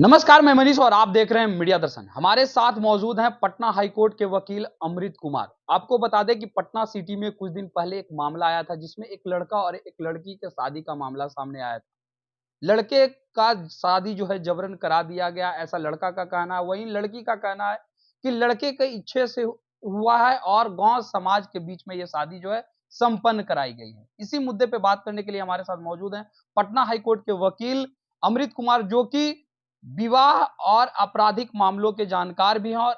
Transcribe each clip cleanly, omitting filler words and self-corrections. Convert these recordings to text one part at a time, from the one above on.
नमस्कार, मैं मनीष और आप देख रहे हैं मीडिया दर्शन। हमारे साथ मौजूद हैं पटना हाईकोर्ट के वकील अमृत कुमार। आपको बता दें कि पटना सिटी में कुछ दिन पहले एक मामला आया था जिसमें एक लड़का और एक लड़की के शादी का मामला सामने आया था। लड़के का शादी जो है जबरन करा दिया गया, ऐसा लड़का का कहना है। वहीं लड़की का कहना है कि लड़के के इच्छे से हुआ है और गांव समाज के बीच में ये शादी जो है संपन्न कराई गई है। इसी मुद्दे पे बात करने के लिए हमारे साथ मौजूद हैं पटना हाईकोर्ट के वकील अमृत कुमार, जो कि विवाह और आपराधिक मामलों के जानकार भी हैं और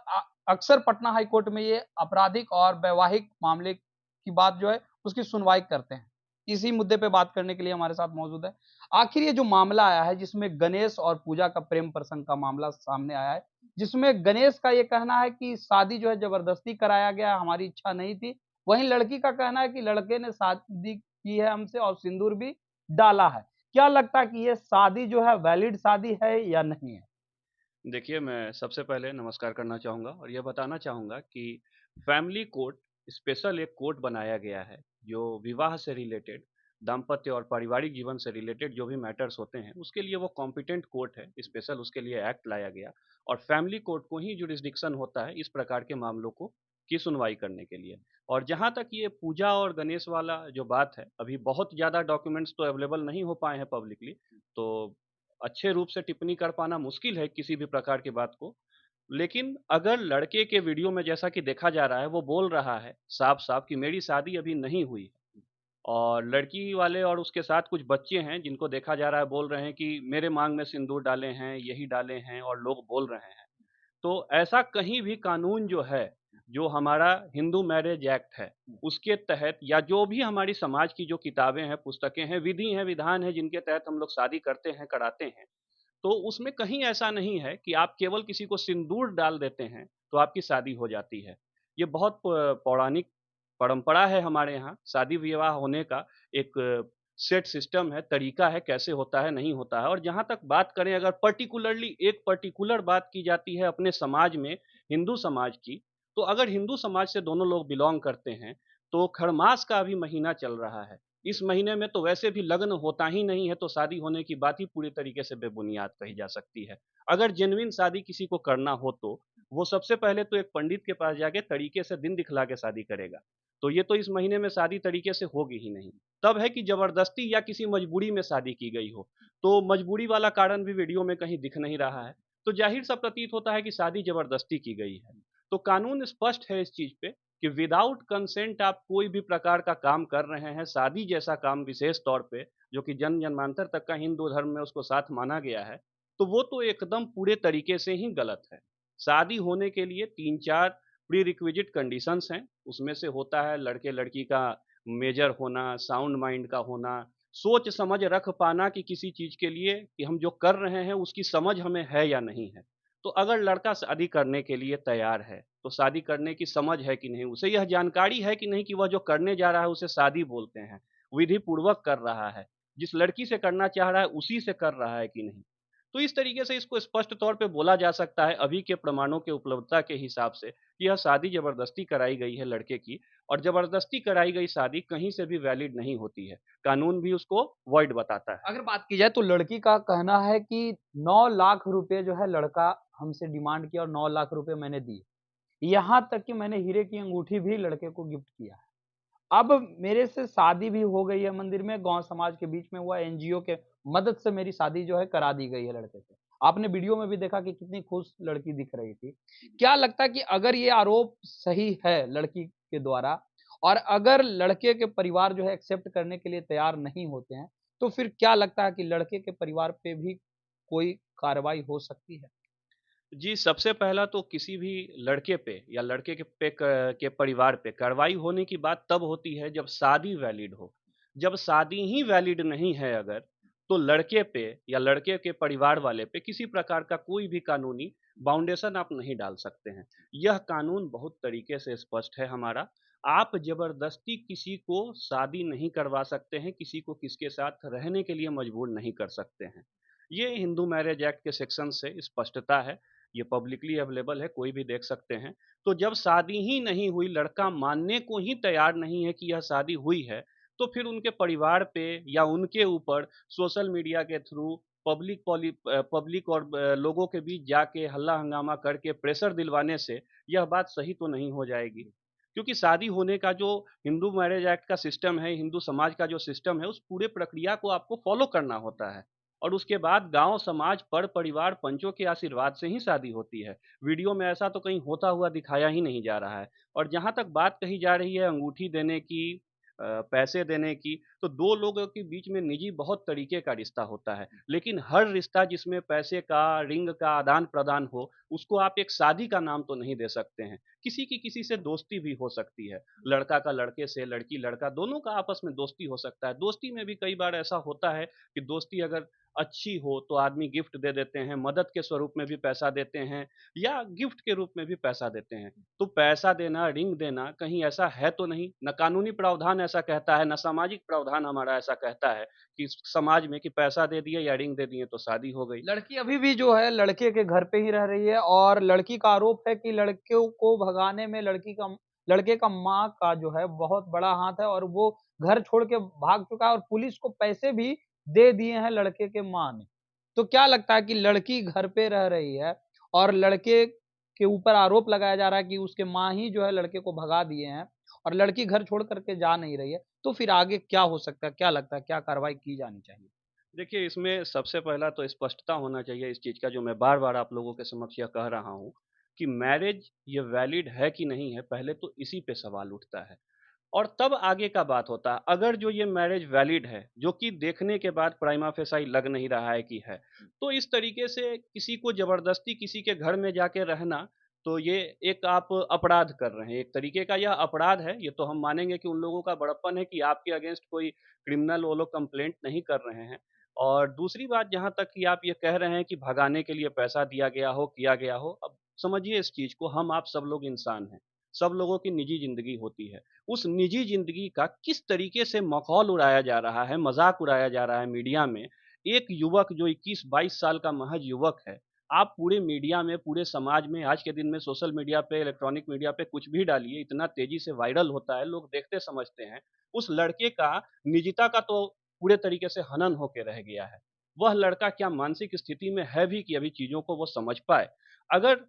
अक्सर पटना हाईकोर्ट में ये आपराधिक और वैवाहिक मामले की बात जो है उसकी सुनवाई करते हैं। इसी मुद्दे पे बात करने के लिए हमारे साथ मौजूद है। आखिर ये जो मामला आया है जिसमें गणेश और पूजा का प्रेम प्रसंग का मामला सामने आया है, जिसमें गणेश का ये कहना है कि शादी जो है जबरदस्ती कराया गया, हमारी इच्छा नहीं थी। वहीं लड़की का कहना है कि लड़के ने शादी की है हमसे और सिंदूर भी डाला है। क्या लगता है कि ये शादी जो है वैलिड शादी है या नहीं है? देखिए, मैं सबसे पहले नमस्कार करना चाहूँगा और ये बताना चाहूँगा कि फैमिली कोर्ट स्पेशल एक कोर्ट बनाया गया है, जो विवाह से रिलेटेड, दाम्पत्य और पारिवारिक जीवन से रिलेटेड जो भी मैटर्स होते हैं, उसके लिए वो कॉम्पिटेंट कोर्ट है, स्पेशल उसके लिए एक्ट लाया गया और फैमिली कोर्ट को ही जुरिसडिक्शन होता है इस प्रकार के मामलों को की सुनवाई करने के लिए। और जहाँ तक ये पूजा और गणेश वाला जो बात है, अभी बहुत ज़्यादा डॉक्यूमेंट्स तो अवेलेबल नहीं हो पाए हैं पब्लिकली, तो अच्छे रूप से टिप्पणी कर पाना मुश्किल है किसी भी प्रकार की बात को। लेकिन अगर लड़के के वीडियो में जैसा कि देखा जा रहा है, वो बोल रहा है साफ-साफ कि मेरी शादी अभी नहीं हुई है और लड़की वाले और उसके साथ कुछ बच्चे हैं जिनको देखा जा रहा है बोल रहे हैं कि मेरे माँग में सिंदूर डाले हैं, यही डाले हैं और लोग बोल रहे हैं। तो ऐसा कहीं भी कानून जो है, जो हमारा हिंदू मैरिज एक्ट है, उसके तहत या जो भी हमारी समाज की जो किताबें हैं, पुस्तकें हैं, विधि हैं, विधान हैं जिनके तहत हम लोग शादी करते हैं, कराते हैं, तो उसमें कहीं ऐसा नहीं है कि आप केवल किसी को सिंदूर डाल देते हैं, तो आपकी शादी हो जाती है। ये बहुत पौराणिक परंपरा है हमारे यहाँ, शादी-विवाह होने का एक सेट सिस्टम है, तरीका है, कैसे होता है, नहीं होता है और जहाँ तक बात करें अगर पर्टिकुलरली एक पर्टिकुलर बात की जाती है अपने समाज में, हिंदू समाज की, तो अगर हिंदू समाज से दोनों लोग बिलॉन्ग करते हैं, तो खरमास का अभी महीना चल रहा है। इस महीने में तो वैसे भी लग्न होता ही नहीं है, तो शादी होने की बात ही पूरी तरीके से बेबुनियाद कही जा सकती है। अगर जेनुइन शादी किसी को करना हो तो, वो सबसे पहले तो एक पंडित के पास जाके तरीके से दिन दिखला के शादी करेगा। तो ये तो इस महीने में शादी तरीके से होगी ही नहीं। तब है कि ज़बरदस्ती या किसी मजबूरी में शादी की गई हो, तो मजबूरी वाला कारण भी वीडियो में कहीं दिख नहीं रहा है। तो ज़ाहिर-सा प्रतीत होता है कि शादी ज़बरदस्ती की गई है। तो कानून स्पष्ट है इस चीज़ पे कि विदाउट कंसेंट आप कोई भी प्रकार का काम कर रहे हैं, शादी जैसा काम विशेष तौर पे, जो कि जन्म-जन्मांतर तक का हिंदू धर्म में उसको साथ माना गया है, तो वो तो एकदम पूरे तरीके से ही गलत है। शादी होने के लिए 3-4 प्री-रिक्विजिट कंडीशंस हैं, उसमें से होता है लड़के-लड़की का मेजर होना, साउंड माइंड का होना, सोच-समझ रख पाना कि किसी चीज़ के लिए कि हम जो कर रहे हैं उसकी समझ हमें है या नहीं है। तो अगर लड़का शादी करने के लिए तैयार है, तो शादी करने की समझ है कि नहीं, उसे यह जानकारी है कि नहीं कि वह जो करने जा रहा है उसे शादी बोलते हैं, विधि पूर्वक कर रहा है, जिस लड़की से करना चाह रहा है उसी से कर रहा है कि नहीं। तो इस तरीके से इसको स्पष्ट तौर पे बोला जा सकता है अभी के प्रमाणों के उपलब्धता के हिसाब से कि यह शादी ज़बरदस्ती कराई गई है लड़के की और ज़बरदस्ती कराई गई शादी कहीं से भी वैलिड नहीं होती है। कानून भी उसको वॉइड बताता है। अगर बात की जाए तो लड़की का कहना है कि 9 लाख रुपए जो है लड़का हमसे डिमांड किया और 9 लाख रुपए मैंने दिए। यहाँ तक कि मैंने हीरे की अंगूठी भी लड़के को गिफ्ट किया है। अब मेरे से शादी भी हो गई है मंदिर में, गाँव समाज के बीच में हुआ, एनजीओ के मदद से मेरी शादी जो है करा दी गई है लड़के से। आपने वीडियो में भी देखा कि कितनी खुश लड़की दिख रही थी। क्या लगता है कि अगर ये आरोप सही है लड़की के द्वारा और अगर लड़के के परिवार जो है एक्सेप्ट करने के लिए तैयार नहीं होते हैं, तो फिर क्या लगता है कि लड़के के परिवार पे भी कोई कार्रवाई हो सकती है? जी, सबसे पहला तो किसी भी लड़के पे या लड़के के परिवार पे कार्रवाई होने की बात तब होती है जब शादी वैलिड हो। जब शादी ही वैलिड नहीं है अगर, तो लड़के पे या लड़के के परिवार वाले पे किसी प्रकार का कोई भी कानूनी बाउंडेशन आप नहीं डाल सकते हैं। यह कानून बहुत तरीके से स्पष्ट है हमारा। आप ज़बरदस्ती किसी को शादी नहीं करवा सकते हैं, किसी को किसके साथ रहने के लिए मजबूर नहीं कर सकते हैं। ये हिंदू मैरिज एक्ट के सेक्शन से स्पष्टता है। ये पब्लिकली अवेलेबल है, कोई भी देख सकते हैं। तो जब शादी ही नहीं हुई, लड़का मानने को ही तैयार नहीं है कि यह शादी हुई है, तो फिर उनके परिवार पे या उनके ऊपर सोशल मीडिया के थ्रू पब्लिक और लोगों के बीच जाके हल्ला हंगामा करके प्रेशर दिलवाने से यह बात सही तो नहीं हो जाएगी। क्योंकि शादी होने का जो हिंदू मैरिज एक्ट का सिस्टम है, हिंदू समाज का जो सिस्टम है, उस पूरे प्रक्रिया को आपको फॉलो करना होता है। और उसके बाद गाँव, समाज, परिवार, पंचों के आशीर्वाद से ही शादी होती है। वीडियो में ऐसा तो कहीं होता हुआ दिखाया ही नहीं जा रहा है। और जहाँ तक बात कही जा रही है अंगूठी देने की, पैसे देने की, तो 2 लोगों के बीच में निजी बहुत तरीके का रिश्ता होता है। लेकिन हर रिश्ता जिसमें पैसे का, रिंग का आदान-प्रदान हो, उसको आप एक शादी का नाम तो नहीं दे सकते हैं। किसी की किसी से दोस्ती भी हो सकती है। लड़का का लड़के से, लड़की लड़का दोनों का आपस में दोस्ती हो सकता है। दोस्ती में भी कई बार ऐसा होता है कि दोस्ती अगर अच्छी हो तो आदमी गिफ्ट दे देते हैं, मदद के स्वरूप में भी पैसा देते हैं या गिफ्ट के रूप में भी पैसा देते हैं। तो पैसा देना, रिंग देना कहीं ऐसा है तो नहीं, ना कानूनी प्रावधान ऐसा कहता है, ना सामाजिक प्रावधान हमारा ऐसा कहता है कि समाज में कि पैसा दे दिए या रिंग दे दिए तो शादी हो गई। लड़की अभी भी जो है लड़के के घर पे ही रह रही है और लड़की का आरोप है कि लड़कियों को भगाने में लड़के का माँ का जो है बहुत बड़ा हाथ है और वो घर छोड़ के भाग चुका है और पुलिस को पैसे भी दे दिए हैं लड़के के माँ ने। तो क्या लगता है कि लड़की घर पे रह रही है और लड़के के ऊपर आरोप लगाया जा रहा है कि उसके माँ ही जो है लड़के को भगा दिए हैं और लड़की घर छोड़ कर के जा नहीं रही है। तो फिर आगे क्या हो सकता है? क्या लगता है क्या कार्रवाई की जानी चाहिए? देखिए, इसमें सबसे पहला तो स्पष्टता होना चाहिए इस चीज़ का जो मैं बार-बार आप लोगों के समक्ष यह कह रहा हूँ, कि मैरिज ये वैलिड है कि नहीं है, पहले तो इसी पे सवाल उठता है। और तब आगे का बात होता है, अगर जो ये मैरिज वैलिड है, जो कि देखने के बाद प्राइमा फेसाई लग नहीं रहा है कि है, तो इस तरीके से किसी को ज़बरदस्ती किसी के घर में जाके रहना, तो ये एक आप अपराध कर रहे हैं। एक तरीके का यह अपराध है, ये तो हम मानेंगे कि उन लोगों का बड़प्पन है कि आपके अगेंस्ट कोई क्रिमिनल वो लोग कंप्लेंट नहीं कर रहे हैं। और दूसरी बात जहाँ तक कि आप ये कह रहे हैं कि भगाने के लिए पैसा दिया गया हो, किया गया हो, अब समझिए इस चीज़ को हम आप सब लोग इंसान हैं। सब लोगों की निजी ज़िंदगी होती है। उस निजी ज़िंदगी का किस तरीके से मखौल उड़ाया जा रहा है, मज़ाक उड़ाया जा रहा है मीडिया में। एक युवक जो 21-22 साल का महज़ युवक है, आप पूरे मीडिया में, पूरे समाज में आज के दिन में सोशल मीडिया पे, इलेक्ट्रॉनिक मीडिया पे कुछ भी डालिए, इतना तेज़ी से वायरल होता है, लोग देखते समझते हैं। उस लड़के का निजता का तो पूरे तरीके से हनन होके रह गया है। वह लड़का क्या मानसिक स्थिति में है भी कि अभी चीज़ों को वो समझ पाए। अगर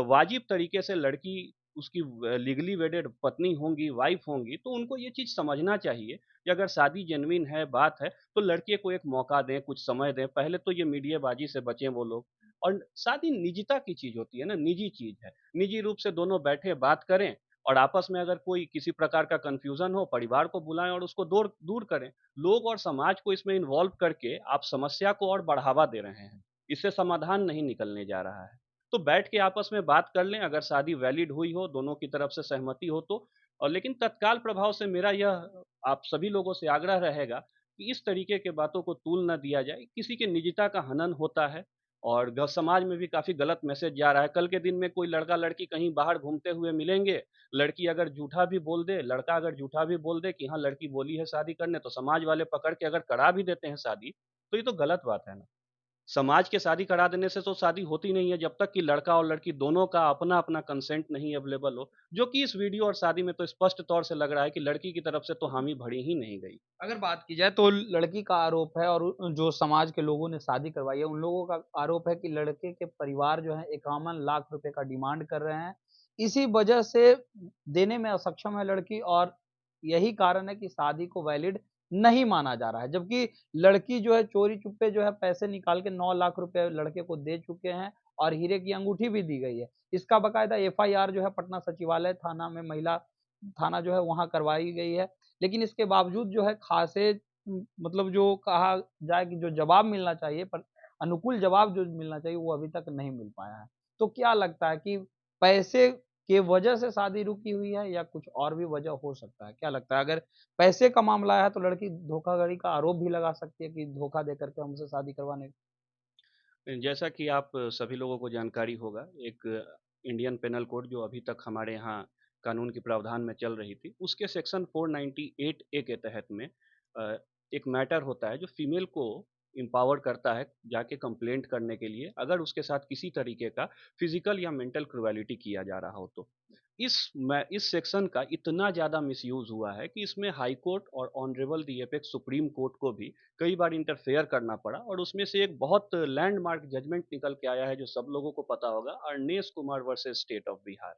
वाजिब तरीके से लड़की उसकी लीगली वेडेड पत्नी होंगी, वाइफ़ होंगी, तो उनको ये चीज़ समझना चाहिए कि अगर शादी जेनुइन है, बात है, तो लड़के को एक मौका दें, कुछ समय दें। पहले तो ये मीडियाबाज़ी से बचें वो लोग। और शादी निजता की चीज़ होती है ना, निजी चीज़ है। निजी रूप से दोनों बैठे बात करें और आपस में अगर कोई किसी प्रकार का कन्फ्यूज़न हो, परिवार को बुलाएँ और उसको दूर दूर करें। लोग और समाज को इसमें इन्वॉल्व करके आप समस्या को और बढ़ावा दे रहे हैं। इससे समाधान नहीं निकलने जा रहा है। तो बैठ के आपस में बात कर लें, अगर शादी वैलिड हुई हो, दोनों की तरफ से सहमति हो तो। और लेकिन तत्काल प्रभाव से मेरा यह आप सभी लोगों से आग्रह रहेगा कि इस तरीके के बातों को तूल ना दिया जाए। किसी की निजता का हनन होता है और समाज में भी काफ़ी गलत मैसेज जा रहा है। कल के दिन में कोई लड़का-लड़की कहीं बाहर घूमते हुए मिलेंगे, लड़की अगर झूठा भी बोल दे, लड़का अगर झूठा भी बोल दे कि हाँ, लड़की बोली है शादी करने, तो समाज वाले पकड़ के अगर करा भी देते हैं शादी, तो ये तो गलत बात है ना। समाज के शादी करा देने से तो शादी होती नहीं है जब तक कि लड़का और लड़की दोनों का अपना-अपना कंसेंट नहीं अवेलेबल हो, जो कि इस वीडियो और शादी में तो स्पष्ट तौर से लग रहा है कि लड़की की तरफ से तो हामी भरी ही नहीं गई। अगर बात की जाए तो लड़की का आरोप है और जो समाज के लोगों ने शादी करवाई है, उन लोगों का आरोप है कि लड़के के परिवार जो है 51 लाख रुपए का डिमांड कर रहे हैं। इसी वजह से देने में असक्षम है लड़की और यही कारण है कि शादी को वैलिड नहीं माना जा रहा है। जबकि लड़की जो है चोरी-चुप्पे जो है पैसे निकाल के 9 लाख रुपए लड़के को दे चुके हैं और हीरे की अंगूठी भी दी गई है। इसका बाकायदा एफआईआर जो है पटना सचिवालय थाना में महिला थाना जो है वहाँ करवाई गई है। लेकिन इसके बावजूद जो है खासे मतलब जो कहा जाए कि जो जवाब मिलना चाहिए पर अनुकूल जवाब जो मिलना चाहिए वो अभी तक नहीं मिल पाया है। तो क्या लगता है कि पैसे के वजह से शादी रुकी हुई है या कुछ और भी वजह हो सकता है? क्या लगता है अगर पैसे का मामला है तो लड़की धोखाधड़ी का आरोप भी लगा सकती है कि धोखा देकर के हमसे शादी करवाने जैसा कि आप सभी लोगों को जानकारी होगा, एक इंडियन पेनल कोड जो अभी तक हमारे यहाँ कानून के प्रावधान में चल रही थी, उसके सेक्शन 498 ए के तहत में अ, एक मैटर होता है जो फीमेल को एम्पावर करता है जाके कंप्लेंट करने के लिए, अगर उसके साथ किसी तरीके का फिजिकल या मेंटल क्रूएलिटी किया जा रहा हो तो। इस सेक्शन का इतना ज़्यादा मिसयूज़ हुआ है कि इसमें हाई कोर्ट और honourable the apex supreme court को भी कई बार इंटरफेयर करना पड़ा और उसमें से एक बहुत लैंडमार्क जजमेंट निकल के आया है जो सब लोगों को पता होगा, Arnesh Kumar versus state of Bihar.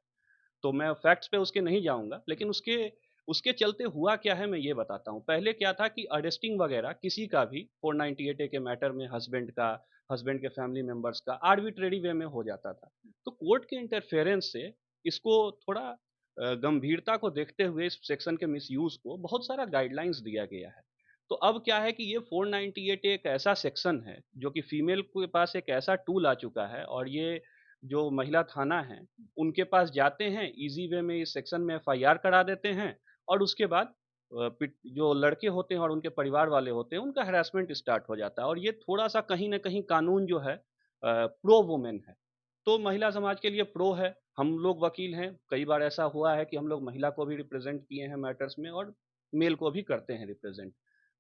तो मैं फैक्ट्स पे उसके नहीं जाऊँगा, लेकिन उसके उसके चलते हुआ क्या है मैं ये बताता हूँ। पहले क्या था कि अरेस्टिंग वगैरह किसी का भी 498 ए के मैटर में हस्बैंड के फैमिली मेंबर्स का आर्बिट्रेरी वे में हो जाता था। तो कोर्ट के इंटरफेरेंस से इसको थोड़ा गंभीरता को देखते हुए इस सेक्शन के मिसयूज़ को बहुत सारा गाइडलाइंस दिया गया है। तो अब क्या है कि ये 498 एक ऐसा सेक्शन है जो कि फीमेल के पास एक ऐसा टूल आ चुका है और ये जो महिला थाना है, उनके पास जाते हैं, ईज़ी वे में इस सेक्शन में एफआईआर करा देते हैं और उसके बाद जो लड़के होते हैं और उनके परिवार वाले होते हैं, उनका हैरेसमेंट स्टार्ट हो जाता है और ये थोड़ा-सा कहीं न कहीं कानून जो है प्रो वुमेन है। तो महिला समाज के लिए प्रो है, हम लोग वकील हैं, कई बार ऐसा हुआ है कि हम लोग महिला को भी रिप्रेज़ेंट किए हैं मैटर्स में और मेल को भी करते हैं रिप्रेज़ेंट।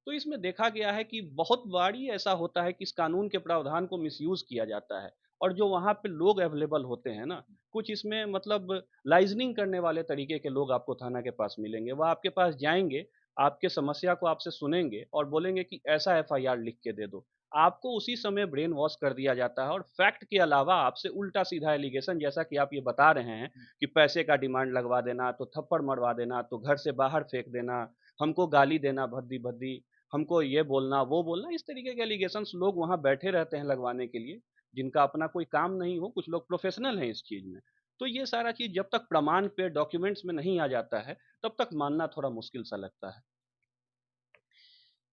तो इसमें देखा गया है कि बहुत बारी ऐसा होता है कि इस कानून के प्रावधान को मिसयूज़ किया जाता है और जो वहाँ पे लोग अवेलेबल होते हैं ना, कुछ इसमें मतलब लाइज़निंग करने वाले तरीके के लोग आपको थाना के पास मिलेंगे। वो आपके पास जाएँगे, आपके समस्या को आपसे सुनेंगे और बोलेंगे कि ऐसा एफआईआर लिख के दे दो। आपको उसी समय ब्रेन वॉश कर दिया जाता है और फैक्ट के अलावा आपसे उल्टा-सीधा एलिगेशन जैसा कि आप ये बता रहे हैं कि पैसे का डिमांड लगवा देना, तो थप्पड़ मरवा देना, तो घर से बाहर फेंक देना, हमको गाली देना भद्दी-भद्दी, हमको ये बोलना, वो बोलना, इस तरीके के एलिगेशंस लोग वहाँ बैठे रहते हैं लगवाने के लिए, जिनका अपना कोई काम नहीं हो, कुछ लोग प्रोफ़ेशनल हैं इस चीज़ में। तो ये सारा चीज़ जब तक प्रमाण पे डॉक्यूमेंट्स में नहीं आ जाता है, तब तक मानना थोड़ा मुश्किल सा लगता है।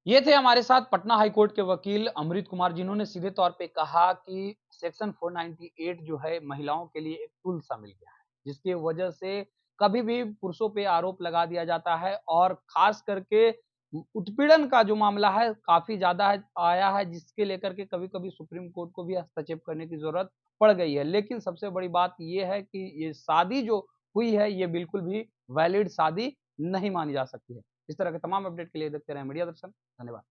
ये थे हमारे साथ पटना हाई कोर्ट के वकील अमृत कुमार, जिन्होंने सीधे तौर पे कहा कि सेक्शन 498 जो है महिलाओं के लिए एक टूल सा मिल गया है, जिसकी वजह से कभी भी पुरुषों पे आरोप लगा दिया जाता है और खास करके उत्पीड़न का जो मामला है काफ़ी ज़्यादा आया है, जिसके लेकर के कभी-कभी सुप्रीम कोर्ट को भी हस्तक्षेप करने की ज़रूरत पड़ गई है। लेकिन सबसे बड़ी बात ये है कि ये शादी जो हुई है, ये बिल्कुल भी वैलिड शादी नहीं मानी जा सकती है। इस तरह के तमाम अपडेट के लिए देखते रहें मीडिया दर्शन। धन्यवाद।